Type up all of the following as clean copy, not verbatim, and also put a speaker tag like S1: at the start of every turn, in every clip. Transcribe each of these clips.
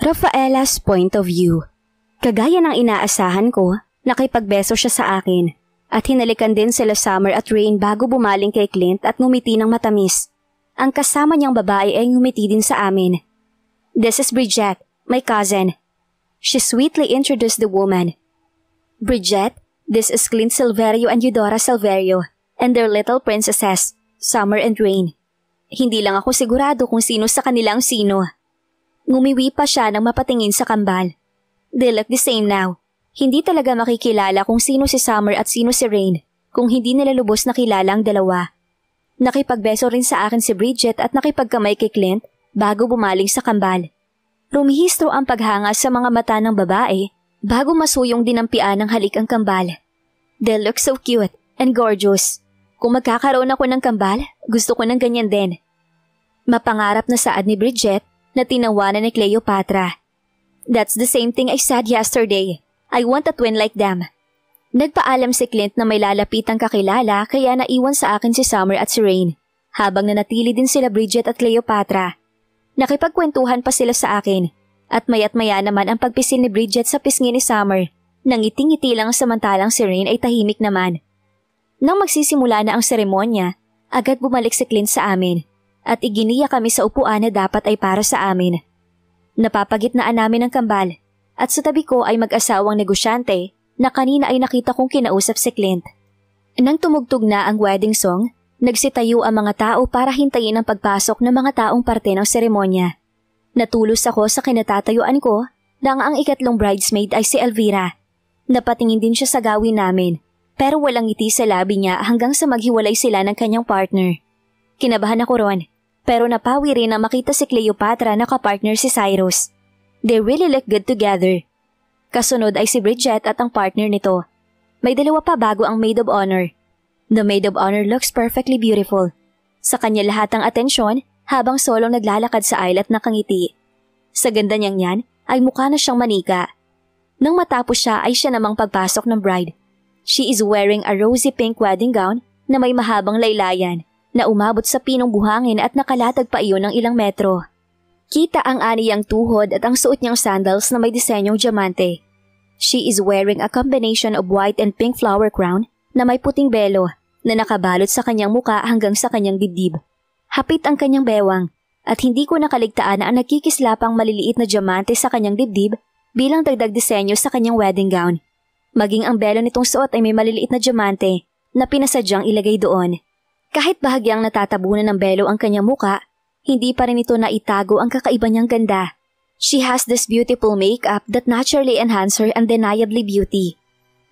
S1: Rafaela's point of view. Kagaya ng inaasahan ko, nakipagbeso siya sa akin at hinalikan din sila Summer at Rain bago bumaling kay Clint at ngumiti ng matamis. Ang kasama niyang babae ay ngumiti din sa amin. "This is Bridget, my cousin." She sweetly introduced the woman. "Bridget, this is Clint Silverio and Eudora Silverio and their little princesses, Summer and Rain." Hindi lang ako sigurado kung sino sa kanila ang sino. Ngumiwi pa siya nang mapatingin sa kambal. They look the same now. Hindi talaga makikilala kung sino si Summer at sino si Rain kung hindi nila lubos na kilala ang dalawa. Nakipagbeso rin sa akin si Bridget at nakipagkamay kay Clint bago bumaling sa kambal. Rumihistro ang paghanga sa mga mata ng babae bago masuyong dinampian ng halik ang kambal. They look so cute and gorgeous. Kung magkakaroon ako ng kambal, gusto ko ng ganyan din. Mapangarap na saad ni Bridget na tinawanan ni Cleopatra. "That's the same thing I said yesterday. I want a twin like them." Nagpaalam si Clint na may lalapitang kakilala kaya naiwan sa akin si Summer at si Rain, habang nanatili din sila Bridget at Cleopatra. Nakipagkwentuhan pa sila sa akin at maya't maya naman ang pagpisil ni Bridget sa pisngi ni Summer. Nangiting-ngiti lang samantalang si Rain ay tahimik naman. Nang magsisimula na ang seremonya, agad bumalik si Clint sa amin at iginiya kami sa upuan na dapat ay para sa amin. Napapagitnaan namin ang kambal at sa tabi ko ay mag-asawang negosyante na kanina ay nakita kong kinausap si Clint. Nang tumugtog na ang wedding song, nagsitayo ang mga tao para hintayin ang pagpasok ng mga taong parte ng seremonya. Natulos ako sa kinatatayuan ko nang ang ikatlong bridesmaid ay si Elvira. Napatingin din siya sa gawin namin pero walang ngiti sa labi niya hanggang sa maghiwalay sila ng kanyang partner. Kinabahan ako ron pero napawi rin na makita si Cleopatra na kapartner si Cyrus. They really look good together. Kasunod ay si Bridget at ang partner nito. May dalawa pa bago ang maid of honor. The maid of honor looks perfectly beautiful. Sa kanya lahat ang atensyon habang solong naglalakad sa aisle at nakangiti. Sa ganda niyang yan ay mukha na siyang manika. Nang matapos siya ay siya namang pagpasok ng bride. She is wearing a rosy pink wedding gown na may mahabang laylayan na umabot sa pinong buhangin at nakalatag pa iyon ng ilang metro. Kita ang aniyang tuhod at ang suot niyang sandals na may disenyong diamante. She is wearing a combination of white and pink flower crown na may puting belo na nakabalot sa kanyang muka hanggang sa kanyang dibdib. Hapit ang kanyang bewang at hindi ko nakaligtaan na ang nagkikislapang maliliit na diamante sa kanyang dibdib bilang dagdag disenyo sa kanyang wedding gown. Maging ang belo nitong suot ay may maliliit na diamante na pinasadyang ilagay doon. Kahit bahagyang natatabunan ng belo ang kanyang muka, hindi pa rin ito naitago ang kakaiba niyang ganda. She has this beautiful makeup that naturally enhance her undeniably beauty.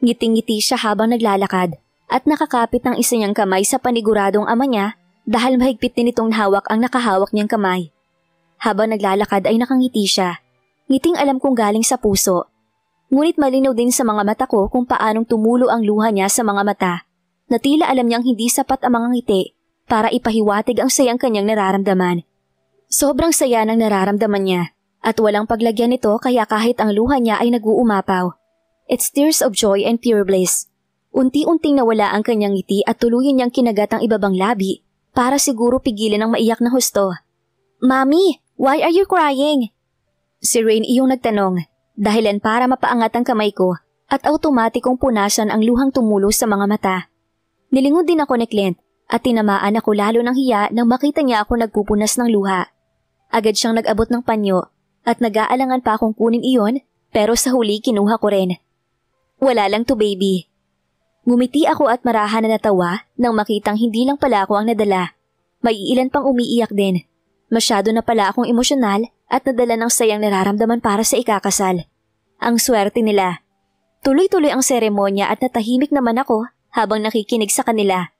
S1: Ngiting-ngiti siya habang naglalakad at nakakapit ng isa niyang kamay sa paniguradong ama niya dahil mahigpit din itong hawak ang nakahawak niyang kamay. Habang naglalakad ay nakangiti siya. Ngiting alam kong galing sa puso. Ngunit malinaw din sa mga mata ko kung paanong tumulo ang luha niya sa mga mata. Na tila alam niyang hindi sapat ang mga ngiti para ipahiwatig ang sayang kanyang nararamdaman. Sobrang saya ng nararamdaman niya at walang paglagyan nito kaya kahit ang luha niya ay nag-uumapaw. It's tears of joy and pure bliss. Unti-unting nawala ang kanyang ngiti at tuluyan niyang kinagat ang ibabang labi para siguro pigilan ang maiyak na husto. "Mommy, why are you crying?" Si Rain iyong nagtanong, dahilan para mapaangat ang kamay ko at automatikong punasan ang luhang tumulo sa mga mata. Nilingon din ako ni Clint at tinamaan ako lalo ng hiya nang makita niya ako nagpupunas ng luha. Agad siyang nag-abot ng panyo at nag-aalangan pa akong kunin iyon pero sa huli kinuha ko rin. "Wala lang to baby." Ngumiti ako at marahan na natawa nang makitang hindi lang pala ako ang nadala. May ilan pang umiiyak din. Masyado na pala akong emosyonal at nadala ng sayang nararamdaman para sa ikakasal. Ang swerte nila. Tuloy-tuloy ang seremonya at natahimik naman ako habang nakikinig sa kanila.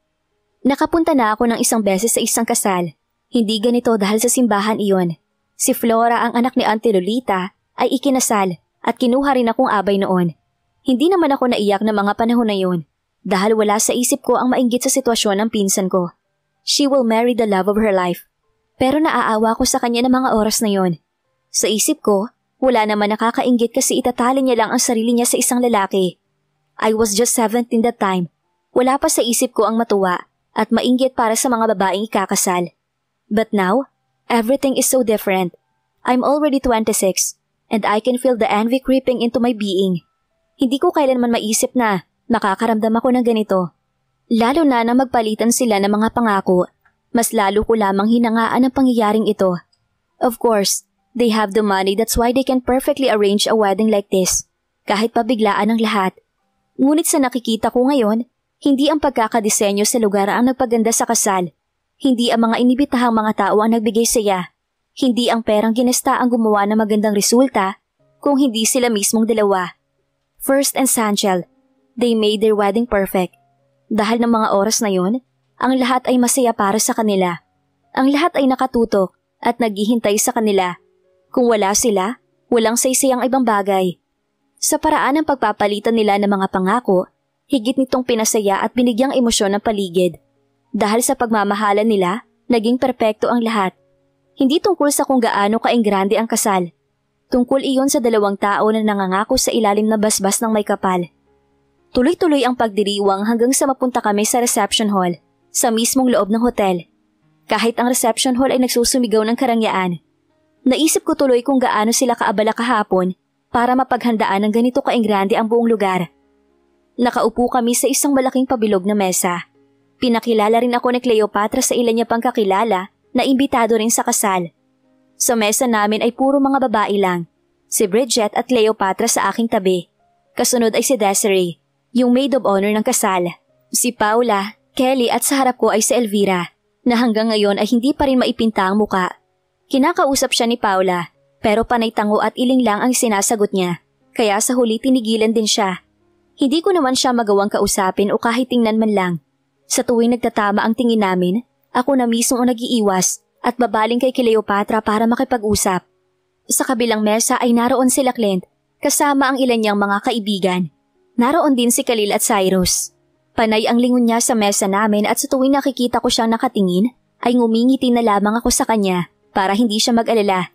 S1: Nakapunta na ako ng isang beses sa isang kasal. Hindi ganito dahil sa simbahan iyon. Si Flora, ang anak ni Auntie Lolita, ay ikinasal at kinuha rin akong abay noon. Hindi naman ako naiyak na mga panahon na yun dahil wala sa isip ko ang mainggit sa sitwasyon ng pinsan ko. She will marry the love of her life. Pero naaawa ko sa kanya ng mga oras na yon. Sa isip ko, wala naman nakakainggit kasi itatali niya lang ang sarili niya sa isang lalaki. I was just 17 that time. Wala pa sa isip ko ang matuwa at mainggit para sa mga babaeng ikakasal. But now, everything is so different. I'm already 26 and I can feel the envy creeping into my being. Hindi ko kailanman maisip na makakaramdam ako ng ganito. Lalo na nang magpalitan sila ng mga pangako, mas lalo ko lamang hinangaan ang pangyayaring ito. Of course, they have the money, that's why they can perfectly arrange a wedding like this, kahit pabiglaan ang lahat. Ngunit sa nakikita ko ngayon, hindi ang pagkakadisenyo sa lugar ang nagpaganda sa kasal. Hindi ang mga inibitahang mga tao ang nagbigay saya. Hindi ang perang ginasta ang gumawa ng magandang resulta, kung hindi sila mismong dalawa. First and Sanchel, they made their wedding perfect. Dahil ng mga oras na yon, ang lahat ay masaya para sa kanila. Ang lahat ay nakatutok at naghihintay sa kanila. Kung wala sila, walang saysayang ibang bagay. Sa paraan ng pagpapalitan nila ng mga pangako, higit nitong pinasaya at binigyang emosyon ng paligid. Dahil sa pagmamahalan nila, naging perpekto ang lahat. Hindi tungkol sa kung gaano kaingrande ang kasal. Tungkol iyon sa dalawang tao na nangangako sa ilalim na basbas ng may kapal. Tuloy-tuloy ang pagdiriwang hanggang sa mapunta kami sa reception hall, sa mismong loob ng hotel. Kahit ang reception hall ay nagsusumigaw ng karangyaan. Naisip ko tuloy kung gaano sila kaabala kahapon para mapaghandaan ng ganito kaingrande ang buong lugar. Nakaupo kami sa isang malaking pabilog na mesa. Pinakilala rin ako ni Cleopatra sa ilan niya pang kakilala na imbitado rin sa kasal. Sa mesa namin ay puro mga babae lang. Si Bridget at Cleopatra sa aking tabi. Kasunod ay si Desiree, yung maid of honor ng kasal. Si Paula, Kelly at sa harap ko ay si Elvira, na hanggang ngayon ay hindi pa rin maipinta ang muka. Kinakausap siya ni Paula, pero panay tango at iling lang ang sinasagot niya, kaya sa huli tinigilan din siya. Hindi ko naman siya magawang kausapin o kahit tingnan man lang. Sa tuwing nagtatama ang tingin namin, ako na mismo ang nag-iiwas at babaling kay Cleopatra para makipag-usap. Sa kabilang mesa ay naroon sila Clint, kasama ang ilan niyang mga kaibigan. Naroon din si Khalil at Cyrus. Panay ang lingon niya sa mesa namin at sa tuwing nakikita ko siyang nakatingin, ay ngumingiti na lamang ako sa kanya para hindi siya mag-alala.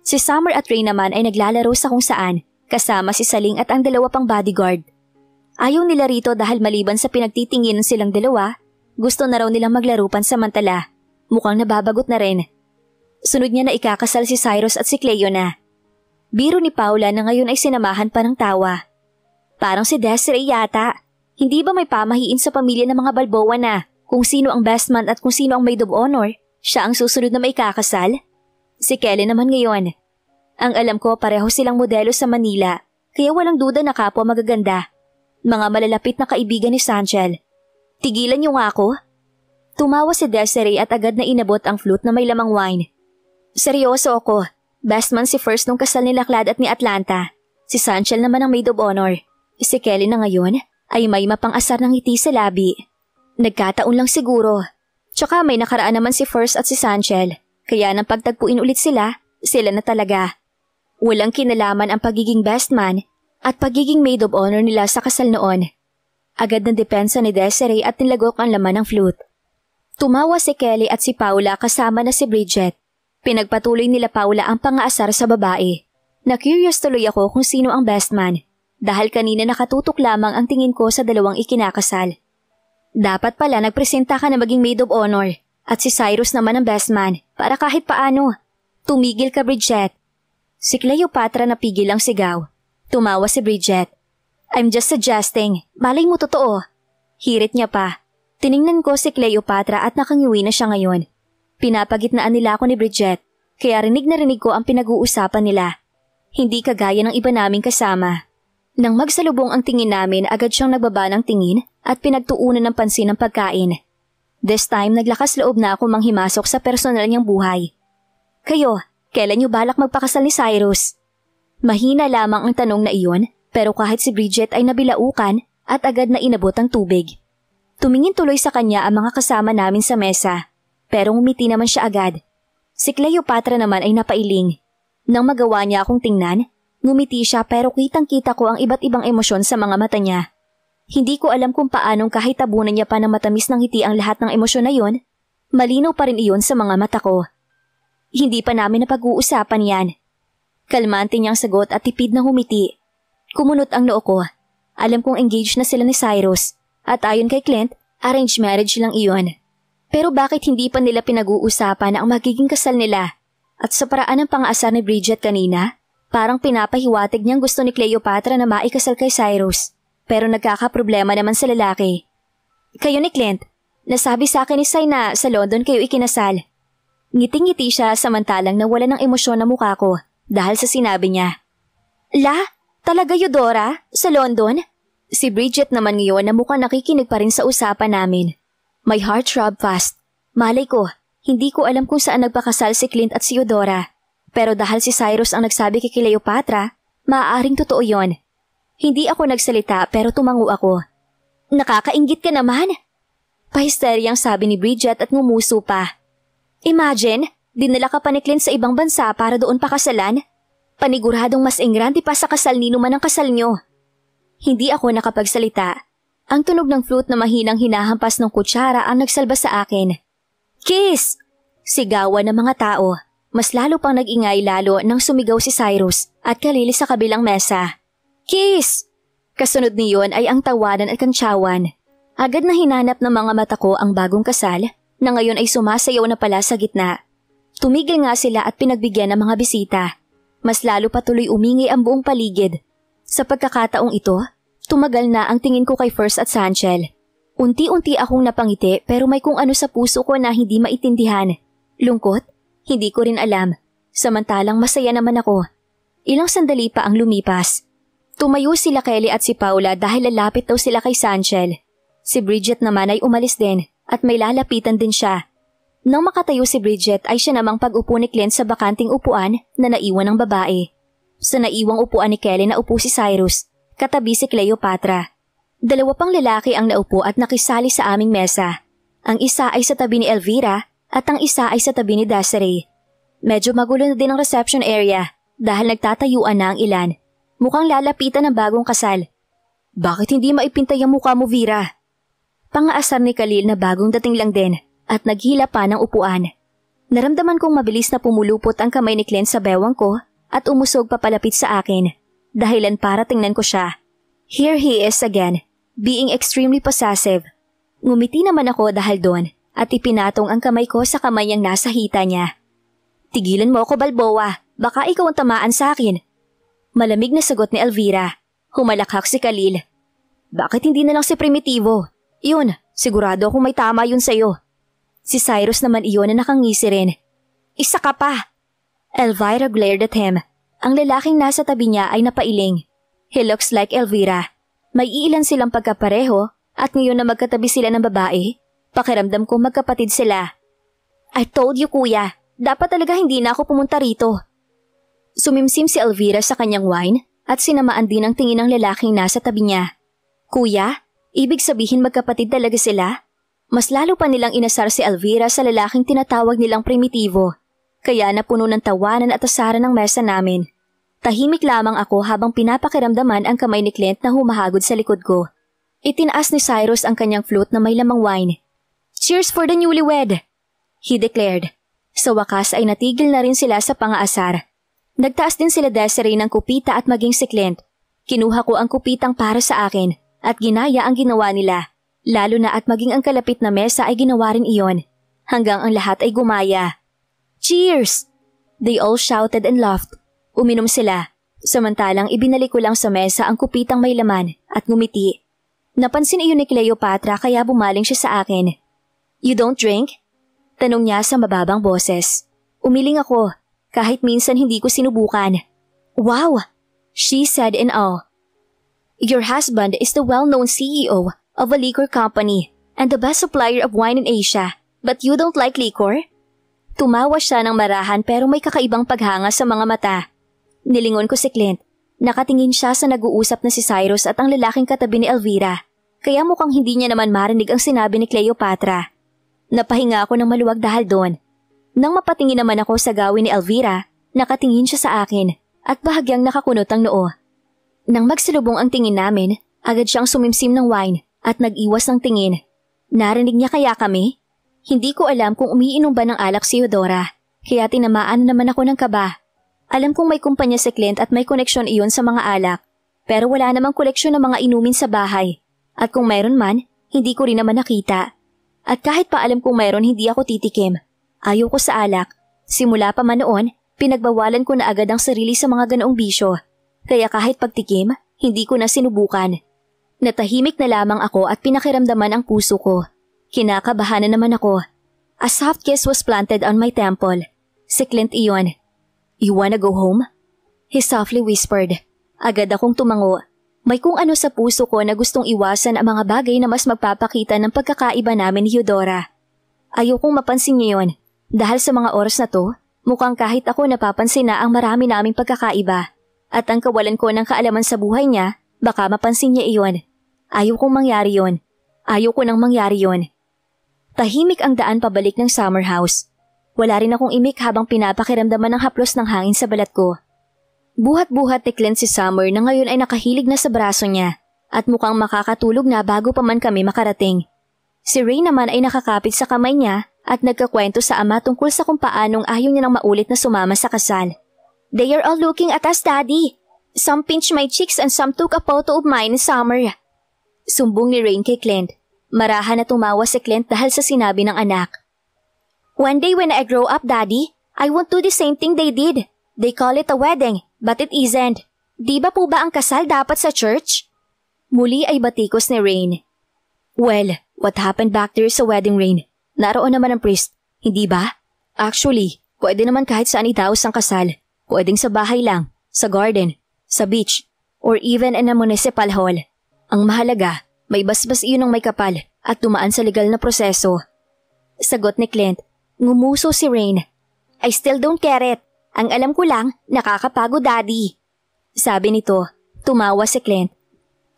S1: Si Summer at Ray naman ay naglalaro sa kung saan, kasama si Saling at ang dalawa pang bodyguard. Ayaw nila rito dahil maliban sa pinagtitingin silang dalawa, gusto na raw nilang maglaro pansamantala. Mukhang nababagot na rin. Sunod niya na ikakasal si Cyrus at si Cleo na. Biro ni Paula na ngayon ay sinamahan pa ng tawa. Parang si Desiree yata. Hindi ba may pamahiin sa pamilya ng mga Balboa na kung sino ang best man at kung sino ang maid of honor, siya ang susunod na may kakasal? Si Kelly naman ngayon. Ang alam ko pareho silang modelo sa Manila, kaya walang duda na kapwa magaganda. Mga malalapit na kaibigan ni Sanchel. Tigilan niyo nga ako? Tumawa si Desiree at agad na inabot ang flute na may lamang wine. Seryoso ako. Best man si First nung kasal ni Laclade at ni Atlanta. Si Sanchel naman ang maid of honor. Si Kelly na ngayon ay may mapang-asar ng ngiti sa labi. Nagkataon lang siguro. Tsaka may nakaraan naman si First at si Sanchel. Kaya nang pagtagpuin ulit sila, sila na talaga. Walang kinalaman ang pagiging best man at pagiging maid of honor nila sa kasal noon. Agad ng depensa ni Desiree at nilagok ang laman ng flute. Tumawa si Kelly at si Paula kasama na si Bridget. Pinagpatuloy nila Paula ang pang-aasar sa babae. Na-curious tuloy ako kung sino ang best man. Dahil kanina nakatutok lamang ang tingin ko sa dalawang ikinakasal. Dapat pala nagpresenta ka na maging maid of honor at si Cyrus naman ang best man para kahit paano. Tumigil ka, Bridget. Si Cleopatra napigil ang sigaw. Tumawa si Bridget. I'm just suggesting. Malay mo totoo. Hirit niya pa. Tiningnan ko si Cleopatra at nakangiwi na siya ngayon. Pinapagitnaan nila ako ni Bridget, kaya rinig na rinig ko ang pinag-uusapan nila. Hindi kagaya ng iba naming kasama. Nang magsalubong ang tingin namin, agad siyang nagbaba ng tingin at pinagtuunan ng pansin ng pagkain. This time, naglakas loob na ako manghimasok sa personal niyang buhay. Kayo, kailan niyo balak magpakasal ni Cyrus? Mahina lamang ang tanong na iyon, pero kahit si Bridget ay nabilaukan at agad na inabot ang tubig. Tumingin tuloy sa kanya ang mga kasama namin sa mesa, pero ngumiti naman siya agad. Si Cleopatra naman ay napailing. Nang magawa niya akong tingnan, ngumiti siya pero kitang-kita ko ang iba't ibang emosyon sa mga mata niya. Hindi ko alam kung paanong kahit tabunan niya pa ng matamis ng ngiti ang lahat ng emosyon na yon, malinaw pa rin iyon sa mga mata ko. Hindi pa namin napag-uusapan yan. Kalmante niyang sagot at tipid na humiti. Kumunot ang noo ko. Alam kong engaged na sila ni Cyrus at ayon kay Clint, arranged marriage lang iyon. Pero bakit hindi pa nila pinag-uusapan ang magiging kasal nila? At sa paraan ng pang-asar ni Bridget kanina, Parang pinapahiwatig niyang gusto ni Cleopatra na maikasal kay Cyrus. Pero nagkakaproblema naman sa lalaki. Kayo ni Clint, nasabi sa akin ni Sai na sa London kayo ikinasal. Ngiting-ngiti siya samantalang nawala ng emosyon na mukha ko dahil sa sinabi niya. La? Talaga Eudora? Sa London? Si Bridget naman ngayon na mukhang nakikinig pa rin sa usapan namin. My heart throbbed fast. Malay ko, hindi ko alam kung saan nagpakasal si Clint at si Eudora. Pero dahil si Cyrus ang nagsabi kay Cleopatra, maaaring totoo yon. Hindi ako nagsalita pero tumango ako. Nakakainggit ka naman. Pahisteryang sabi ni Bridget at ngumuso pa. Imagine, dinala ka pa ni Clint sa ibang bansa para doon pakasalan. Paniguradong mas engrante pa sa kasal ni naman ang kasal nyo. Hindi ako nakapagsalita. Ang tunog ng flute na mahinang hinahampas ng kutsara ang nagsalba sa akin. Kiss! Sigawan ng mga tao. Mas lalo pang nag-ingay lalo nang sumigaw si Cyrus at Kalili sa kabilang mesa. Kiss! Kasunod niyon ay ang tawanan at kantsawan. Agad na hinanap ng mga mata ko ang bagong kasal na ngayon ay sumasayaw na pala sa gitna. Tumigil nga sila at pinagbigyan ng mga bisita. Mas lalo patuloy umingi ang buong paligid. Sa pagkakataong ito, tumagal na ang tingin ko kay First at Sanchel. Unti-unti akong napangiti pero may kung ano sa puso ko na hindi maintindihan. Lungkot? Hindi ko rin alam. Samantalang masaya naman ako. Ilang sandali pa ang lumipas. Tumayo sila Kelly at si Paula dahil lalapit daw sila kay Sanchel. Si Bridget naman ay umalis din at may lalapitan din siya. Nang makatayo si Bridget ay siya namang pag-upo ni Clint sa bakanting upuan na naiwan ng babae. Sa naiwang upuan ni Kelly na upo si Cyrus, katabi si Cleopatra. Dalawa pang lalaki ang naupo at nakisali sa aming mesa. Ang isa ay sa tabi ni Elvira at ang isa ay sa tabi ni Desiree. Medyo magulo na din ang reception area dahil nagtatayuan na ang ilan. Mukhang lalapitan ng bagong kasal. Bakit hindi maipintay ang mukha mo, Vera? Pangaasar ni Khalil na bagong dating lang din at naghila pa ng upuan. Naramdaman kong mabilis na pumulupot ang kamay ni Clint sa bewang ko at umusog papalapit sa akin. Dahilan para tingnan ko siya. Here he is again, being extremely possessive. Ngumiti naman ako dahil doon at ipinatong ang kamay ko sa kamay niyang nasa hita niya. Tigilan mo ako, Balboa. Baka ikaw ang tamaan sa akin. Malamig na sagot ni Elvira. Humalakhak si Khalil. Bakit hindi na lang si Primitivo? Iyon, sigurado akong may tama yun sa'yo. Si Cyrus naman iyon na nakangisi rin. Isa ka pa! Elvira glared at him. Ang lalaking nasa tabi niya ay napailing. He looks like Elvira. May iilan silang pagkapareho at ngayon na magkatabi sila ng babae, pakiramdam ko magkapatid sila. I told you, kuya. Dapat talaga hindi na ako pumunta rito. Sumimsim si Elvira sa kanyang wine at sinamaan din ang tingin ng lalaking nasa tabi niya. Kuya, ibig sabihin magkapatid talaga sila? Mas lalo pa nilang inasar si Elvira sa lalaking tinatawag nilang Primitivo. Kaya napuno ng tawanan at asaran ng mesa namin. Tahimik lamang ako habang pinapakiramdaman ang kamay ni Clint na humahagod sa likod ko. Itinaas ni Cyrus ang kanyang flute na may lamang wine. Cheers for the newlywed! He declared. Sa wakas ay natigil na rin sila sa pangaasar. Nagtaas din sila Desiree ng kupita at maging si Clint. Kinuha ko ang kupitang para sa akin at ginaya ang ginawa nila. Lalo na at maging ang kalapit na mesa ay ginawa rin iyon. Hanggang ang lahat ay gumaya. Cheers! They all shouted and laughed. Uminom sila. Samantalang ibinalik ko lang sa mesa ang kupitang may laman at ngumiti. Napansin iyon ni Cleopatra kaya bumaling siya sa akin. You don't drink? Tanong niya sa mababang boses. Umiling ako, kahit minsan hindi ko sinubukan. Wow! She said in awe. Your husband is the well-known CEO of a liquor company and the best supplier of wine in Asia, but you don't like liquor? Tumawa siya ng marahan pero may kakaibang paghanga sa mga mata. Nilingon ko si Clint. Nakatingin siya sa nag-uusap na si Cyrus at ang lalaking katabi ni Elvira, kaya mukhang hindi niya naman marinig ang sinabi ni Cleopatra. Napahinga ako ng maluwag dahil doon. Nang mapatingin naman ako sa gawin ni Elvira, nakatingin siya sa akin at bahagyang nakakunot ang noo. Nang magsalubong ang tingin namin, agad siyang sumimsim ng wine at nag-iwas ng tingin. Narinig niya kaya kami? Hindi ko alam kung umiinom ba ng alak si Eudora, kaya tinamaan naman ako ng kaba. Alam kong may kumpanya si Clint at may koneksyon iyon sa mga alak, pero wala namang koleksyon ng mga inumin sa bahay. At kung mayroon man, hindi ko rin naman nakita. At kahit pa alam kong mayroon hindi ako titikim. Ayaw ko sa alak. Simula pa man noon, Pinagbawalan ko na agad ang sarili sa mga ganoong bisyo. Kaya kahit pagtikim, hindi ko na sinubukan. Natahimik na lamang ako at pinakiramdaman ang puso ko. Kinakabahan na naman ako. A soft kiss was planted on my temple. Si Clint iyon. "You wanna go home?" He softly whispered. Agad akong tumango. May kung ano sa puso ko na gustong iwasan ang mga bagay na mas magpapakita ng pagkakaiba namin ni Eudora. Ayokong mapansin niya yun. Dahil sa mga oras na to, mukhang kahit ako napapansin na ang marami naming pagkakaiba. At ang kawalan ko ng kaalaman sa buhay niya, baka mapansin niya iyon. Ayokong mangyari yun. Ayoko nang mangyari yun. Tahimik ang daan pabalik ng summer house. Wala rin akong imik habang pinapakiramdaman ng haplos ng hangin sa balat ko. Buhat-buhat ni Clint si Summer na ngayon ay nakahilig na sa braso niya at mukhang makakatulog na bago pa man kami makarating. Si Ray naman ay nakakapit sa kamay niya at nagkakwento sa ama tungkol sa kung paanong ayaw niya nang maulit na sumama sa kasal. "They are all looking at us, Daddy. Some pinched my cheeks and some took a photo of mine in Summer." Sumbong ni Rain kay Clint. Marahan na tumawa si Clint dahil sa sinabi ng anak. "One day when I grow up, Daddy, I won't do the same thing they did. They call it a wedding, but it isn't. Di ba po ba ang kasal dapat sa church?" Muli ay batikos ni Rain. "Well, what happened back there sa wedding, Rain? Naroon naman ang priest, hindi ba? Actually, pwede naman kahit saan itaos ang kasal. Pwedeng sa bahay lang, sa garden, sa beach, or even in a municipal hall. Ang mahalaga, may basbas iyon ng may kapal at tumaan sa legal na proseso." Sagot ni Clint. Ngumuso si Rain. "I still don't care it. Ang alam ko lang, nakakapagod, Daddy." Sabi nito. Tumawa si Clint.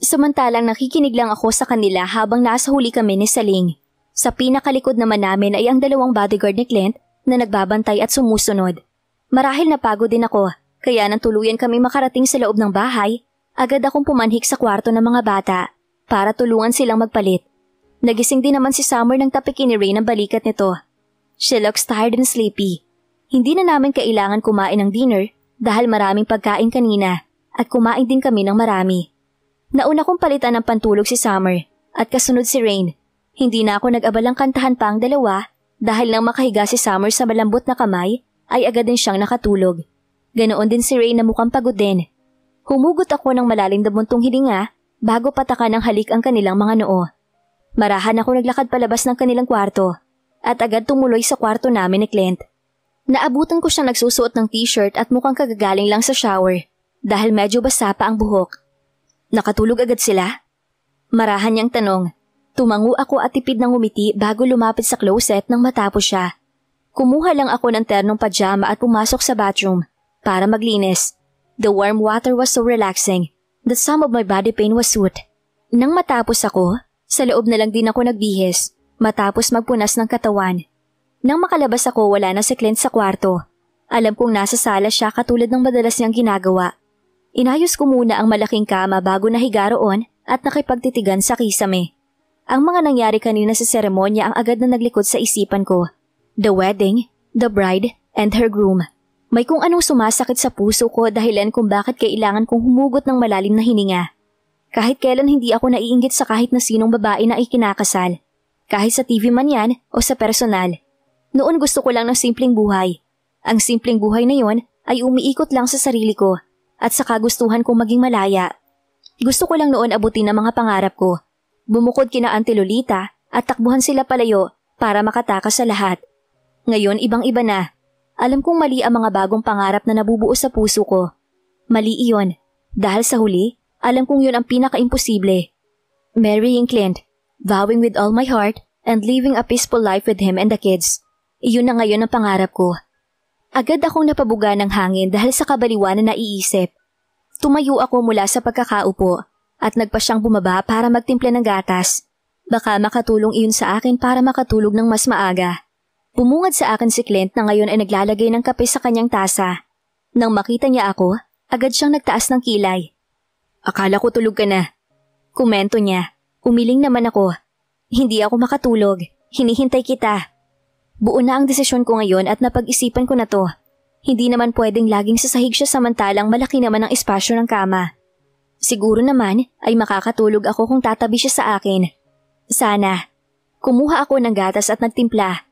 S1: Samantalang nakikinig lang ako sa kanila habang nasa huli kami ni Saling. Sa pinakalikod naman namin ay ang dalawang bodyguard ni Clint na nagbabantay at sumusunod. Marahil napagod din ako, kaya nang tuluyan kami makarating sa loob ng bahay, agad akong pumanhik sa kwarto ng mga bata para tulungan silang magpalit. Nagising din naman si Summer nang tapikin ni Ray ng balikat nito. She looks tired and sleepy. Hindi na namin kailangan kumain ng dinner dahil maraming pagkain kanina at kumain din kami ng marami. Nauna kong palitan ng pantulog si Summer at kasunod si Rain. Hindi na ako nag-abalang kantahan pa ang dalawa dahil nang makahiga si Summer sa malambot na kamay ay agad din siyang nakatulog. Ganoon din si Rain na mukhang pagod din. Humugot ako ng malalim na buntong hininga bago patakan ng halik ang kanilang mga noo. Marahan ako naglakad palabas ng kanilang kwarto at agad tumuloy sa kwarto namin ni Clint. Naabutan ko siyang nagsusuot ng t-shirt at mukhang kagagaling lang sa shower dahil medyo basa pa ang buhok. "Nakatulog agad sila?" Marahan niyang tanong. Tumango ako at tipid ng ngumiti bago lumapit sa closet nang matapos siya. Kumuha lang ako ng ternong pajama at pumasok sa bathroom para maglinis. The warm water was so relaxing that some of my body pain was soothed. Nang matapos ako, sa loob na lang din ako nagbihis matapos magpunas ng katawan. Nang makalabas ako, wala na si Clint sa kwarto. Alam kong nasa sala siya katulad ng madalas niyang ginagawa. Inayos ko muna ang malaking kama bago nahiga roon at nakipagtitigan sa kisame. Ang mga nangyari kanina sa seremonya ang agad na naglikod sa isipan ko. The wedding, the bride, and her groom. May kung anong sumasakit sa puso ko dahilan kung bakit kailangan kong humugot ng malalim na hininga. Kahit kailan hindi ako naiinggit sa kahit na sinong babae na ikinakasal. Kahit sa TV man yan o sa personal. Noon gusto ko lang ng simpleng buhay. Ang simpleng buhay na yon ay umiikot lang sa sarili ko at sa kagustuhan kong maging malaya. Gusto ko lang noon abutin ang mga pangarap ko. Bumukod kina Auntie Lolita at takbuhan sila palayo para makatakas sa lahat. Ngayon ibang-iba na. Alam kong mali ang mga bagong pangarap na nabubuo sa puso ko. Mali iyon dahil sa huli, alam kong yun ang pinaka-imposible. Marrying Clint, vowing with all my heart and living a peaceful life with him and the kids. Iyon na ngayon ang pangarap ko. Agad akong napabuga ng hangin dahil sa kabaliwan na naiisip. Tumayo ako mula sa pagkakaupo at nagpa siyang bumaba para magtimpla ng gatas. Baka makatulong iyon sa akin para makatulog ng mas maaga. Bumungad sa akin si Clint na ngayon ay naglalagay ng kape sa kanyang tasa. Nang makita niya ako, agad siyang nagtaas ng kilay. "Akala ko tulog ka na." Komento niya. Umiling naman ako. "Hindi ako makatulog. Hinihintay kita." Buo na ang desisyon ko ngayon at napag-isipan ko na to. Hindi naman pwedeng laging sasahig siya samantalang malaki naman ang espasyo ng kama. Siguro naman ay makakatulog ako kung tatabi siya sa akin. Sana. Kumuha ako ng gatas at nagtimpla.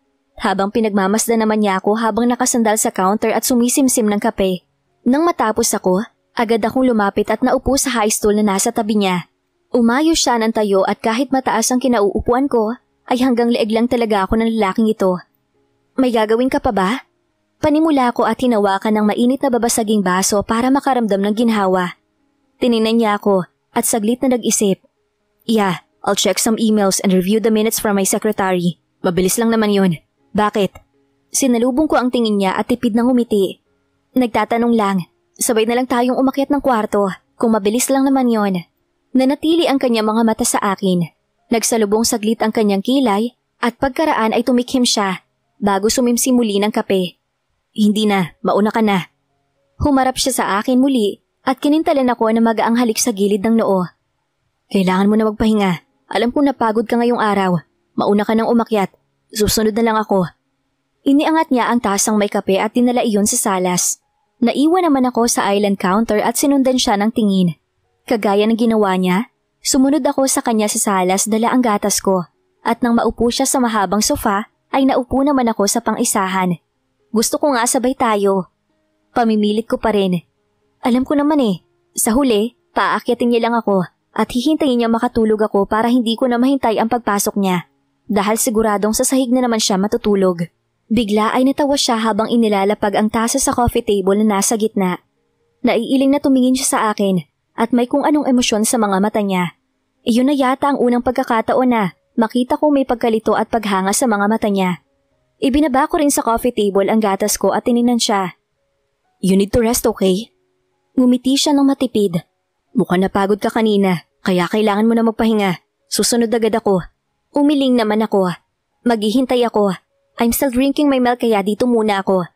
S1: habang pinagmamasdan naman niya ako habang nakasandal sa counter at sumisimsim ng kape. Nang matapos ako, agad akong lumapit at naupo sa high stool na nasa tabi niya. Umayos siya ng tayo at kahit mataas ang kinauupuan ko, ay hanggang leeg lang talaga ako ng lalaking ito. May gagawin ka pa ba? Panimula ko at hinawakan ng mainit na babasaging baso para makaramdam ng ginhawa. Tiningnan niya ako at saglit na nag-isip. Yeah, I'll check some emails and review the minutes from my secretary. Mabilis lang naman yun. Bakit? Sinalubong ko ang tingin niya at tipid ng umiti. Nagtatanong lang, sabay na lang tayong umakyat ng kwarto kung mabilis lang naman yon. Nanatili ang kanyang mga mata sa akin. Nagsalubong saglit ang kanyang kilay at pagkaraan ay tumikhim siya bago sumimsi muli ng kape. Hindi na, mauna ka na. Humarap siya sa akin muli at kinintalan ako na magaang halik sa gilid ng noo. Kailangan mo na magpahinga. Alam kong napagod ka ngayong araw. Mauna ka nang umakyat. Susunod na lang ako. Iniangat niya ang tasang may kape at dinala iyon sa salas. Naiwan naman ako sa island counter at sinundan siya ng tingin. Kagaya ng ginawa niya, sumunod ako sa kanya sa salas dala ang gatas ko. At nang maupo siya sa mahabang sofa, ay naupo naman ako sa pang-isahan. Gusto ko nga sabay tayo. Pamimilit ko pa rin. Alam ko naman sa huli, paakyatin niya lang ako at hihintayin niya makatulog ako para hindi ko na mahintay ang pagpasok niya. Dahil siguradong sa sahig na naman siya matutulog. Bigla ay natawa siya habang inilalapag ang tasa sa coffee table na nasa gitna. Naiiling na tumingin siya sa akin at may kung anong emosyon sa mga mata niya. Iyon na yata ang unang pagkakataon na makita ko may pagkalito at paghanga sa mga mata niya. Ibinaba ko rin sa coffee table ang gatas ko at tiningnan siya. You need to rest, okay? Ngumiti siya ng matipid. Mukhang napagod ka kanina, kaya kailangan mo na magpahinga. Susunod agad ako. Umiling naman ako. Maghihintay ako. I'm still drinking my milk kaya dito muna ako.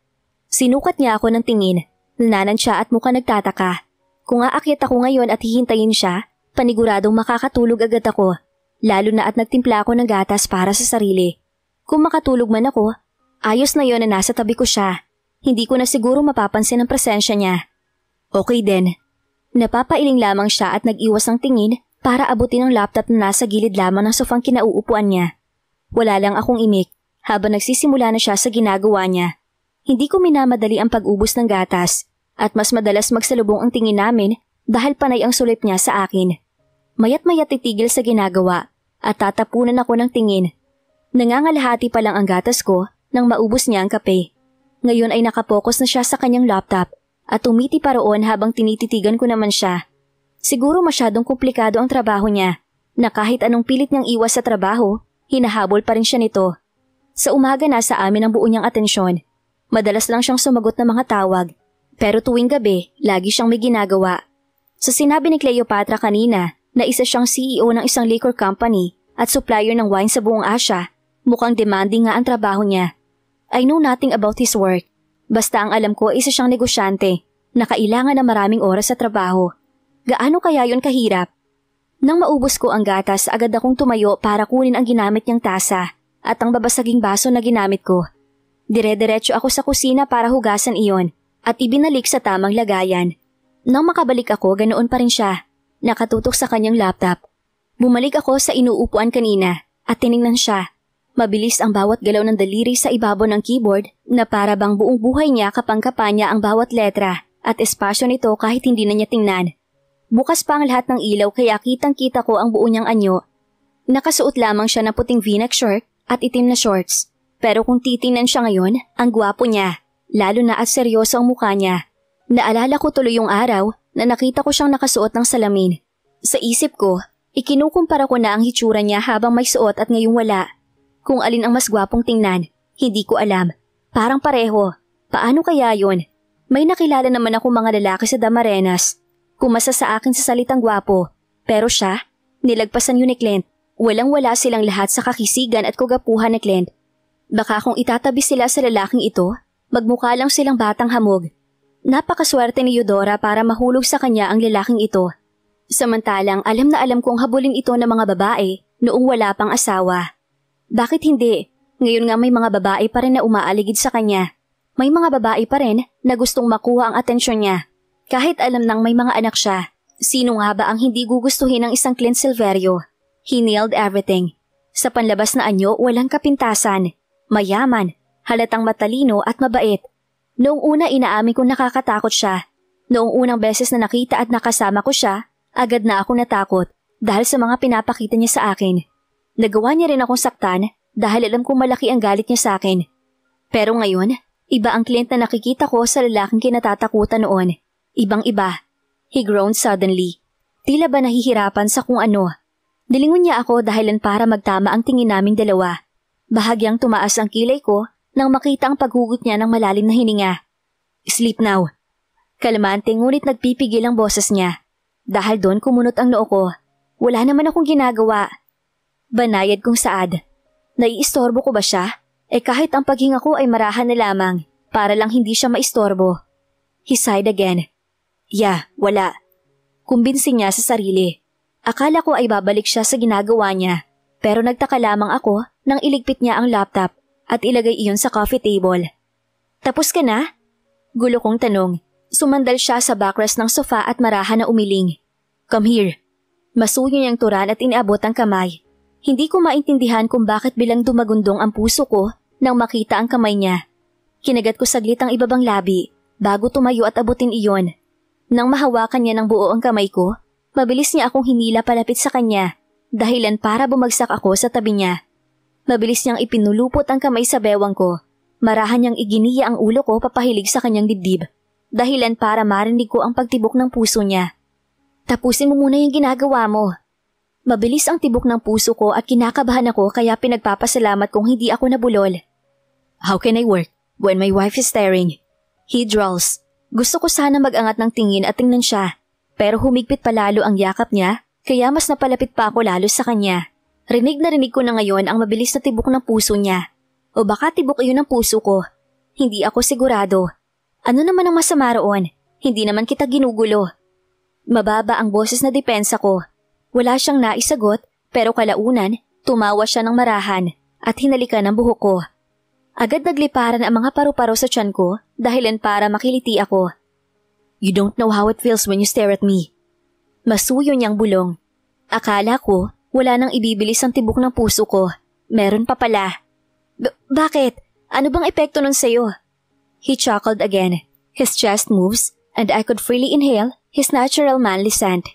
S1: Sinukat niya ako ng tingin. Nananan siya at mukhang nagtataka. Kung aakyat ako ngayon at hihintayin siya, paniguradong makakatulog agad ako. Lalo na at nagtimpla ako ng gatas para sa sarili. Kung makatulog man ako, ayos na yon na nasa tabi ko siya. Hindi ko na siguro mapapansin ang presensya niya. Okay din. Napapailing lamang siya at nag-iwas ng tingin para abutin ang laptop na nasa gilid lamang ng sofang kinauupuan niya. Wala lang akong imik habang nagsisimula na siya sa ginagawa niya. Hindi ko minamadali ang pag-ubos ng gatas at mas madalas magsalubong ang tingin namin dahil panay ang sulit niya sa akin. Mayat-mayat titigil sa ginagawa at tatapunan ako ng tingin. Nangangalahati pa lang ang gatas ko nang maubos niya ang kape. Ngayon ay nakapokus na siya sa kanyang laptop at tumiti pa roon habang tinititigan ko naman siya. Siguro masyadong komplikado ang trabaho niya na kahit anong pilit niyang iwas sa trabaho, hinahabol pa rin siya nito. Sa umaga nasa amin ang buo niyang atensyon. Madalas lang siyang sumagot ng mga tawag. Pero tuwing gabi, lagi siyang may ginagawa. Sa sinabi ni Cleopatra kanina na isa siyang CEO ng isang liquor company at supplier ng wine sa buong Asia, mukhang demanding nga ang trabaho niya. I know nothing about his work. Basta ang alam ko isa siyang negosyante na kailangan ng maraming oras sa trabaho. Gaano kaya yun kahirap? Nang maubos ko ang gatas, agad akong tumayo para kunin ang ginamit niyang tasa at ang babasaging baso na ginamit ko. Dire-diretso ako sa kusina para hugasan iyon at ibinalik sa tamang lagayan. Nang makabalik ako, ganoon pa rin siya, nakatutok sa kanyang laptop. Bumalik ako sa inuupuan kanina at tiningnan siya. Mabilis ang bawat galaw ng daliri sa ibabaw ng keyboard na para bang buong buhay niya kapangkapa niya ang bawat letra at espasyo nito kahit hindi na niya tingnan. Bukas pa ang lahat ng ilaw kaya kitang-kita ko ang buo niyang anyo. Nakasuot lamang siya ng puting v-neck shirt at itim na shorts. Pero kung titingnan siya ngayon, ang gwapo niya, lalo na at seryoso ang mukha niya. Naalala ko tuloy yung araw na nakita ko siyang nakasuot ng salamin. Sa isip ko, ikinukumpara ko na ang hitsura niya habang may suot at ngayong wala. Kung alin ang mas gwapong tingnan, hindi ko alam. Parang pareho. Paano kaya yun? May nakilala naman ako mga lalaki sa Damarenas. Kumasa sa akin sa salitang gwapo. Pero siya, nilagpasan yun ni Clint. Walang-wala silang lahat sa kakisigan at kugapuhan ni Clint. Baka kung itatabi sila sa lalaking ito, magmukha lang silang batang hamog. Napakaswerte ni Eudora para mahulog sa kanya ang lalaking ito. Samantalang alam na alam kong habulin ito ng mga babae noong wala pang asawa. Bakit hindi? Ngayon nga may mga babae pa rin na umaaligid sa kanya. May mga babae pa rin na gustong makuha ang atensyon niya. Kahit alam nang may mga anak siya, sino nga ba ang hindi gugustuhin ng isang Clint Silverio? He nailed everything. Sa panlabas na anyo, walang kapintasan. mayaman, halatang matalino at mabait. Noong una inaamin kong nakakatakot siya. Noong unang beses na nakita at nakasama ko siya, agad na ako natakot dahil sa mga pinapakita niya sa akin. Nagawa niya rin akong saktan dahil alam kong malaki ang galit niya sa akin. Pero ngayon, iba ang klient na nakikita ko sa lalaking kinatatakutan noon. Ibang-iba. He groaned suddenly. Tila ba nahihirapan sa kung ano. Nilingon niya ako dahilan para magtama ang tingin naming dalawa. Bahagyang tumaas ang kilay ko nang makita ang paghugot niya ng malalim na hininga. Sleep now. Kalmante ngunit nagpipigil ang boses niya. Dahil doon kumunot ang noo ko. Wala naman akong ginagawa. Banayad kong saad. Naiistorbo ko ba siya? Kahit ang paghinga ko ay marahan na lamang para lang hindi siya maistorbo. He sighed again. Yeah, wala. Kumbinsin niya sa sarili. Akala ko ay babalik siya sa ginagawa niya. Pero nagtaka lamang ako nang iligpit niya ang laptop at ilagay iyon sa coffee table. Tapos ka na? Gulo kong tanong. Sumandal siya sa backrest ng sofa at marahan na umiling. Come here. Masuyo niyang turan at iniabot ang kamay. Hindi ko maintindihan kung bakit bilang dumagundong ang puso ko nang makita ang kamay niya. Kinagat ko saglit ang ibabang labi bago tumayo at abutin iyon. Nang mahawakan niya ng buo ang kamay ko, mabilis niya akong hinila palapit sa kanya, dahilan para bumagsak ako sa tabi niya. Mabilis niyang ipinulupot ang kamay sa bewang ko. Marahan niyang iginiya ang ulo ko papahilig sa kanyang dibdib, dahilan para marinig ko ang pagtibok ng puso niya. Tapusin mo muna yung ginagawa mo. Mabilis ang tibok ng puso ko at kinakabahan ako kaya pinagpapasalamat kong hindi ako nabulol. How can I work when my wife is staring? He drawls. Gusto ko sana mag-angat ng tingin at tingnan siya, pero humigpit palalo ang yakap niya kaya mas napalapit pa ako lalo sa kanya. Rinig na rinig ko na ngayon ang mabilis na tibok ng puso niya. O baka tibok iyon ng puso ko. Hindi ako sigurado. Ano naman ang masama roon? Hindi naman kita ginugulo. Mababa ang boses na depensa ko. Wala siyang naisagot pero kalaunan tumawa siya ng marahan at hinalikan ang buhok ko. Agad nagliparan ang mga paru-paro sa tiyan ko dahilan para makiliti ako. You don't know how it feels when you stare at me. Masuyo niyang bulong. Akala ko wala nang ibibilis ang tibok ng puso ko. Meron pa pala. Bakit? Ano bang epekto nun sa'yo? He chuckled again. His chest moves and I could freely inhale his natural manly scent.